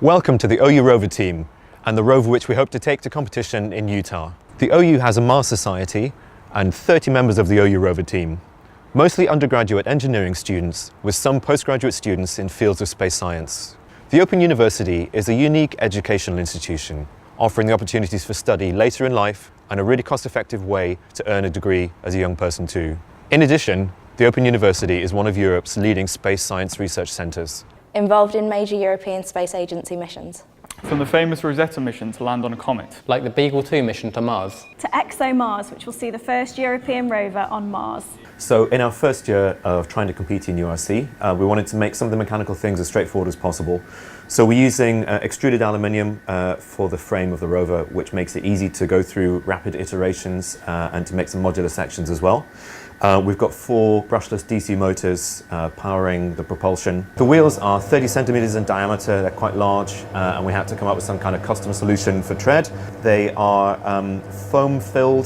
Welcome to the OU Rover team and the rover which we hope to take to competition in Utah. The OU has a Mars Society and 30 members of the OU Rover team, mostly undergraduate engineering students with some postgraduate students in fields of space science. The Open University is a unique educational institution, offering the opportunities for study later in life and a really cost-effective way to earn a degree as a young person too. In addition, the Open University is one of Europe's leading space science research centres. Involved in major European Space Agency missions. From the famous Rosetta mission to land on a comet. Like the Beagle 2 mission to Mars. To ExoMars, which will see the first European rover on Mars. So in our first year of trying to compete in URC, we wanted to make some of the mechanical things as straightforward as possible. So we're using extruded aluminium for the frame of the rover, which makes it easy to go through rapid iterations and to make some modular sections as well. We've got 4 brushless DC motors powering the propulsion. The wheels are 30 centimeters in diameter, they're quite large, and we had to come up with some kind of custom solution for tread. They are foam filled,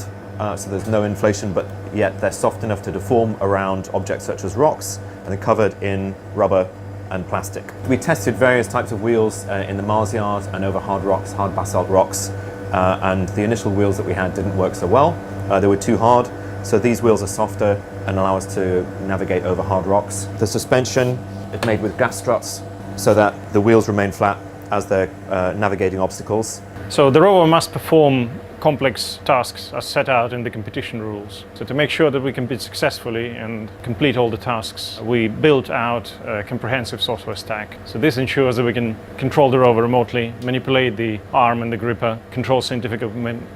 so there's no inflation, but yet they're soft enough to deform around objects such as rocks, and they're covered in rubber and plastic. We tested various types of wheels in the Mars yard and over hard rocks, hard basalt rocks, and the initial wheels that we had didn't work so well. They were too hard. So these wheels are softer and allow us to navigate over hard rocks. The suspension is made with gas struts so that the wheels remain flat as they're navigating obstacles. So the rover must perform complex tasks as set out in the competition rules. So to make sure that we compete successfully and complete all the tasks, we built out a comprehensive software stack. So this ensures that we can control the rover remotely, manipulate the arm and the gripper, control scientific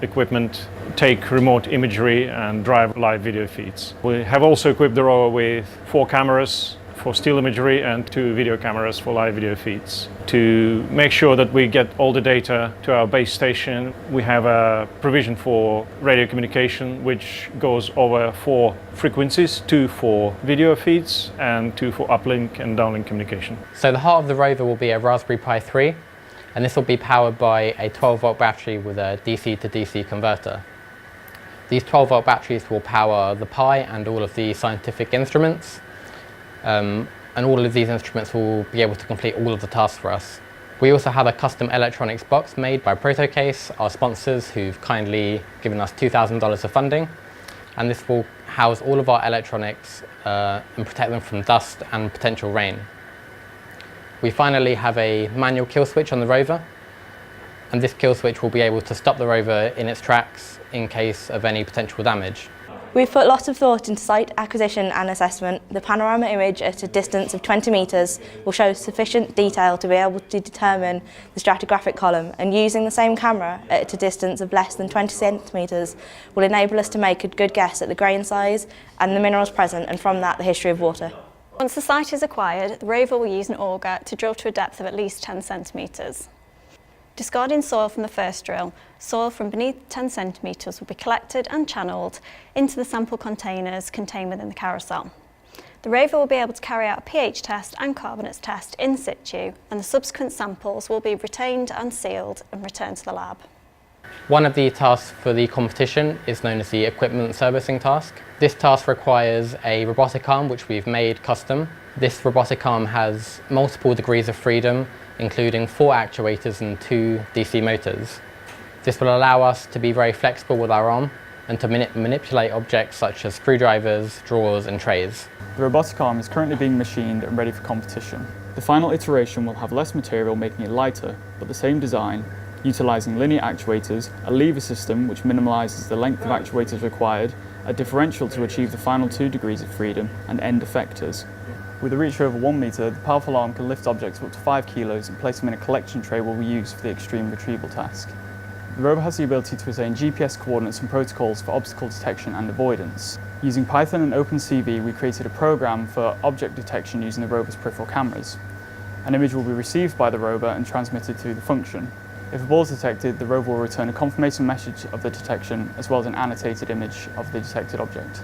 equipment, take remote imagery and drive live video feeds. We have also equipped the rover with 4 cameras for still imagery and 2 video cameras for live video feeds. To make sure that we get all the data to our base station, we have a provision for radio communication which goes over 4 frequencies, 2 for video feeds and 2 for uplink and downlink communication. So the heart of the rover will be a Raspberry Pi 3, and this will be powered by a 12-volt battery with a DC to DC converter. These 12-volt batteries will power the Pi and all of the scientific instruments. And all of these instruments will be able to complete all of the tasks for us. We also have a custom electronics box made by Protocase, our sponsors, who've kindly given us $2,000 of funding. And this will house all of our electronics and protect them from dust and potential rain. We finally have a manual kill switch on the rover. And this kill switch will be able to stop the rover in its tracks in case of any potential damage. We've put lots of thought into site acquisition and assessment. The panorama image at a distance of 20 metres will show sufficient detail to be able to determine the stratigraphic column, and using the same camera at a distance of less than 20 centimetres will enable us to make a good guess at the grain size and the minerals present, and from that the history of water. Once the site is acquired, the rover will use an auger to drill to a depth of at least 10 centimetres. Discarding soil from the first drill, soil from beneath 10 centimetres will be collected and channelled into the sample containers contained within the carousel. The rover will be able to carry out a pH test and carbonates test in situ, and the subsequent samples will be retained and sealed and returned to the lab. One of the tasks for the competition is known as the equipment servicing task. This task requires a robotic arm which we've made custom. This robotic arm has multiple degrees of freedom, including 4 actuators and 2 DC motors. This will allow us to be very flexible with our arm and to manipulate objects such as screwdrivers, drawers and trays. The robotic arm is currently being machined and ready for competition. The final iteration will have less material, making it lighter, but the same design, utilising linear actuators, a lever system which minimises the length of actuators required, a differential to achieve the final 2 degrees of freedom, and end effectors. With a reach over 1 metre, the powerful arm can lift objects of up to 5 kilos and place them in a collection tray will be used for the extreme retrieval task. The rover has the ability to attain GPS coordinates and protocols for obstacle detection and avoidance. Using Python and OpenCV, we created a program for object detection using the rover's peripheral cameras. An image will be received by the rover and transmitted through the function. If a ball is detected, the rover will return a confirmation message of the detection as well as an annotated image of the detected object.